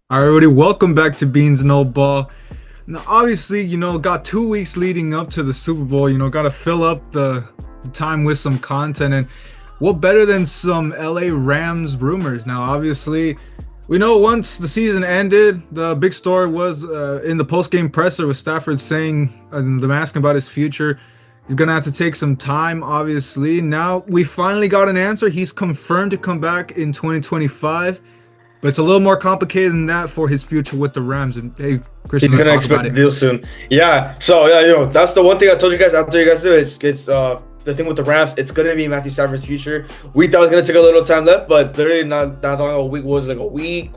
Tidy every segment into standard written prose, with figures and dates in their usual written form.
Alrighty, welcome back to Beans No Ball. Now, obviously, got 2 weeks leading up to the Super Bowl. Got to fill up the time with some content. And what better than some LA Rams rumors? Now, obviously, we know once the season ended, the big story was in the post-game presser with Stafford saying, them asking about his future. He's going to have to take some time, obviously. Now, we finally got an answer. He's confirmed to come back in 2025. But it's a little more complicated than that for his future with the Rams. And hey, Christian, He's let's gonna talk about expect a it. deal soon. Yeah. So yeah, that's the one thing I told you guys after you guys do. It's the thing with the Rams. It's gonna be Matthew Stafford's future. We thought it was gonna take a little time left, but literally not long. A week was like a week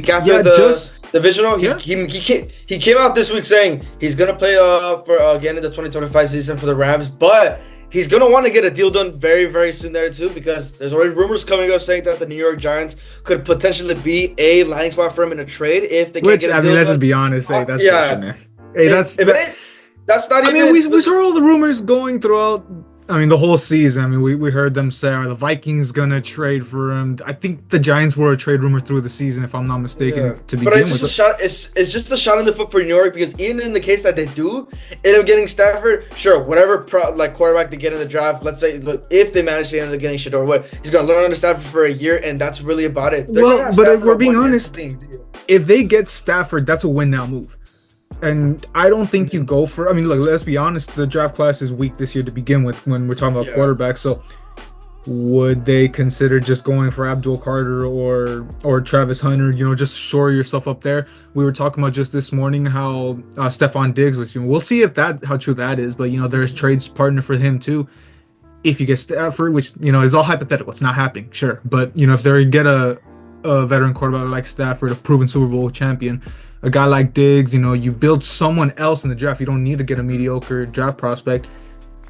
after Yeah, the just divisional. yeah. He came out this week saying he's gonna play for again in the 2025 season for the Rams, but he's gonna want to get a deal done very, very soon there too, because there's already rumors coming up saying that the New York Giants could potentially be a landing spot for him in a trade if they can't Which get a I mean, deal let's just done. be honest. Hey, that's bullshit, Yeah, man. Hey, that's if it that. ain't, that's not I even. mean, we saw all the rumors going throughout. I mean, the whole season. I mean, we heard them say, "Are the Vikings gonna trade for him?" I think the Giants were a trade rumor through the season, if I'm not Yeah, mistaken, to but it's begin just a with. shot. It's just a shot in the foot for New York, because even in the case that they do end up getting Stafford, sure, whatever quarterback they get in the draft, let's say, look, if they manage to end up getting Shador, what he's gonna learn under Stafford for a year, and that's really about it. They're gonna Well, have but if Stafford we're on being 1 year honest, thing. if they get Stafford, that's a win now move. And I don't think you go for. I mean, look, let's be honest. The draft class is weak this year to begin with when we're talking about Yeah. quarterbacks. So would they consider just going for Abdul Carter or Travis Hunter? Just shore yourself up there. We were talking about just this morning how Stephon Diggs was. We'll see if that how true that is. But there's trades partner for him too. If you get Stafford, which is all hypothetical, it's not happening, sure. But if they get a veteran quarterback like Stafford, a proven Super Bowl champion, a guy like Diggs, you build someone else in the draft. You don't need to get a mediocre draft prospect.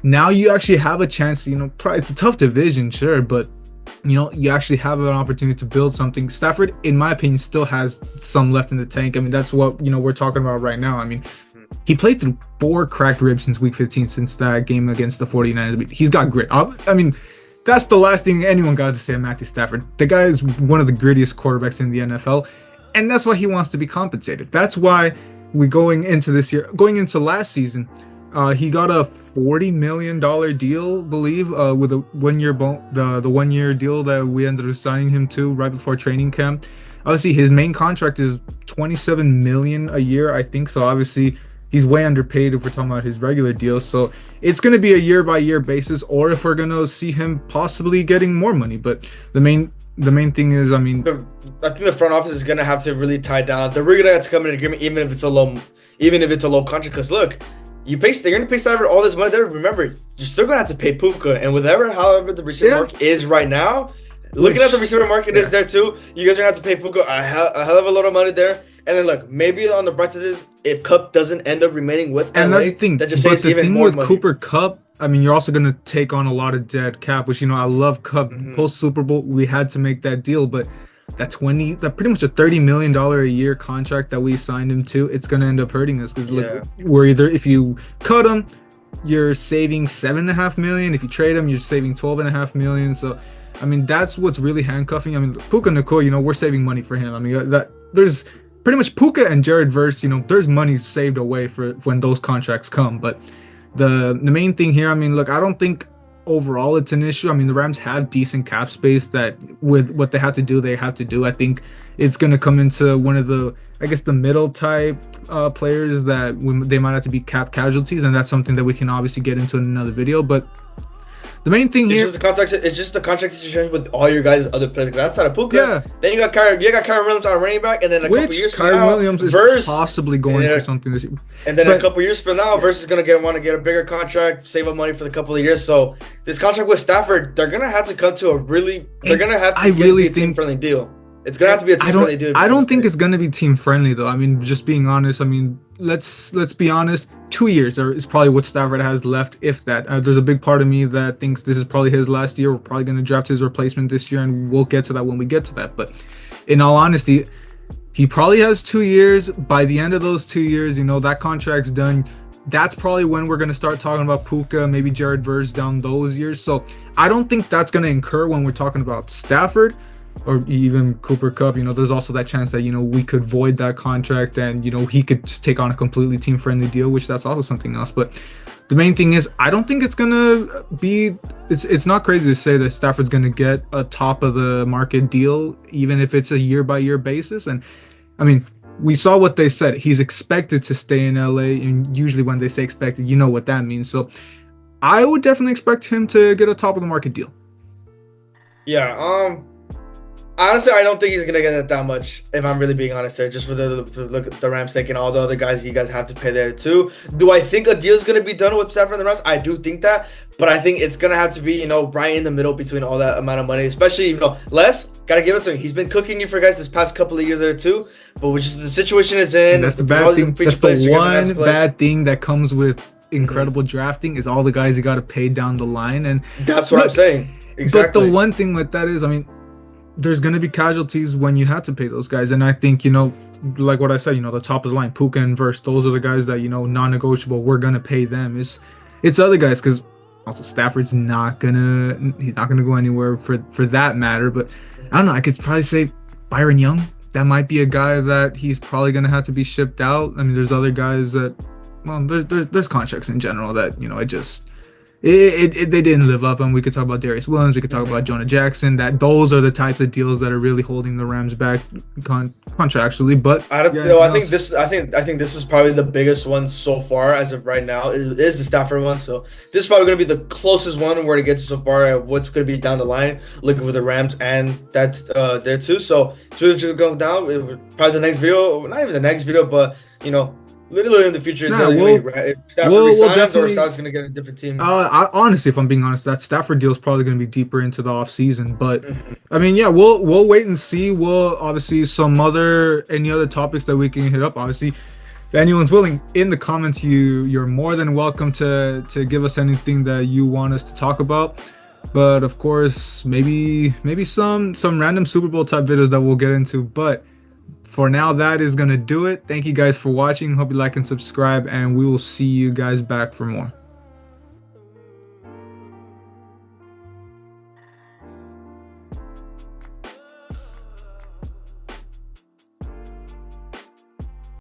Now you actually have a chance. It's a tough division, sure, but you actually have an opportunity to build something. Stafford, in my opinion, still has some left in the tank. I mean, that's what we're talking about right now. I mean, he played through 4 cracked ribs since week 15, since that game against the 49ers. I mean, he's got grit. I mean, that's the last thing anyone got to say on Matthew Stafford. The guy is one of the grittiest quarterbacks in the NFL, and that's why he wants to be compensated. That's why going into last season, he got a $40 million deal, believe, with a 1 year the 1 year deal that we ended up signing him to right before training camp. Obviously, his main contract is 27 million a year, I think. So obviously, he's way underpaid if we're talking about his regular deal. So it's going to be a year by year basis, or if we're going to see him possibly getting more money. But the main thing is, I mean, I think the front office is gonna have to really tie down. They're really gonna have to come in agreement, even if it's a low contract. Because look, they're gonna pay Stafford all this money. There, remember, you're still gonna have to pay Puka, and however the receiver yeah, market is right now, looking at the receiver market is there too. You guys are gonna have to pay Puka a hell of a lot of money there. And then look, maybe on the bright side is if Cup doesn't end up remaining with and LA, that's the thing. that just But saves the even thing more with money. Cooper Cup, I mean, you're also going to take on a lot of dead cap, which I love Cup. Mhm. Post Super Bowl, we had to make that deal, but that pretty much a $30 million a year contract that we signed him to, it's going to end up hurting us because Yeah. we're either, if you cut him, you're saving 7.5 million. If you trade him, you're saving 12.5 million. So I mean, that's what's really handcuffing. I mean, Puka Nacua, we're saving money for him. I mean, that there's pretty much Puka and Jared Verse, there's money saved away for when those contracts come. But the main thing here, I mean, look, I don't think overall it's an issue. I mean, the Rams have decent cap space that with what they have to do, they have to do. I think it's going to come into one of the, I guess, the middle type players that they might have to be cap casualties, and that's something that we can obviously get into in another video. But the main thing here, It's just the contract situation with all your guys' other players. 'Cause outside of Puka, yeah, then you got Kyron Williams on running back, and then a couple which years from Kyron now, Williams is Verse, possibly going yeah, for something this year. and then a But couple years from now, Verse is gonna want to get a bigger contract, save up money for the couple of years. So this contract with Stafford, they're gonna have to come to they're gonna have to I get really a think team-friendly deal. It's gonna have to be a team-friendly deal. I don't think it's gonna be team friendly though. I mean, just being honest. I mean, let's be honest. 2 years is probably what Stafford has left, if that. There's a big part of me that thinks this is probably his last year. We're probably gonna draft his replacement this year, and we'll get to that when we get to that. But in all honesty, he probably has 2 years. By the end of those 2 years, that contract's done. That's probably when we're going to start talking about Puka, maybe Jared Verse down those years. So I don't think that's going to incur when we're talking about Stafford. or even Cooper Cup, there's also that chance that, we could void that contract and, he could just take on a completely team friendly deal, which that's also something else. But the main thing is, I don't think it's gonna be, it's not crazy to say that Stafford's gonna get a top of the market deal, even if it's a year by year basis. And I mean, we saw what they said. He's expected to stay in LA, and usually when they say expected, you know what that means. So I would definitely expect him to get a top of the market deal. Yeah. Honestly, I don't think he's gonna get that much. If I'm really being honest there, just for the Rams taking all the other guys you guys have to pay there too. Do I think a deal is gonna be done with Stafford and the Rams? I do think that, but I think it's gonna have to be right in the middle between all that amount of money. Especially Les, gotta give it to him. He's been cooking you for guys this past couple of years there too. But which is the situation is in. And that's the bad thing. That's the one bad thing that comes with incredible drafting is all the guys you got to pay down the line. And that's what I'm saying. Exactly. But the one thing with that is, I mean, there's going to be casualties when you have to pay those guys. And I think, like what I said, the top of the line, Puka and Verse, those are the guys that, non-negotiable. We're going to pay them. It's other guys, because also Stafford's he's not going to go anywhere for that matter. But I don't know. I could probably say Byron Young. That might be a guy that he's probably going to have to be shipped out. I mean, there's other guys that, well, there's contracts in general that, they didn't live up. And we could talk about Darius Williams. We could talk about Jonah Jackson. That those are the types of deals that are really holding the Rams back contractually. But I think this is probably the biggest one so far as of right now is the Stafford one. So this is probably going to be the closest one where it gets so far at what's going to be down the line, looking for the Rams and that there too. So it's going down. Probably the next video, not even the next video, but literally in the future, we'll definitely. Or Stafford's gonna get a different team. Honestly, if I'm being honest, that Stafford deal is probably gonna be deeper into the off season. But I mean, yeah, we'll wait and see. We'll obviously any other topics that we can hit up. Obviously, if anyone's willing, in the comments, you're more than welcome to give us anything that you want us to talk about. But of course, maybe some random Super Bowl type videos that we'll get into. But for now, that is going to do it. Thank you guys for watching. Hope you like and subscribe, and we will see you guys back for more.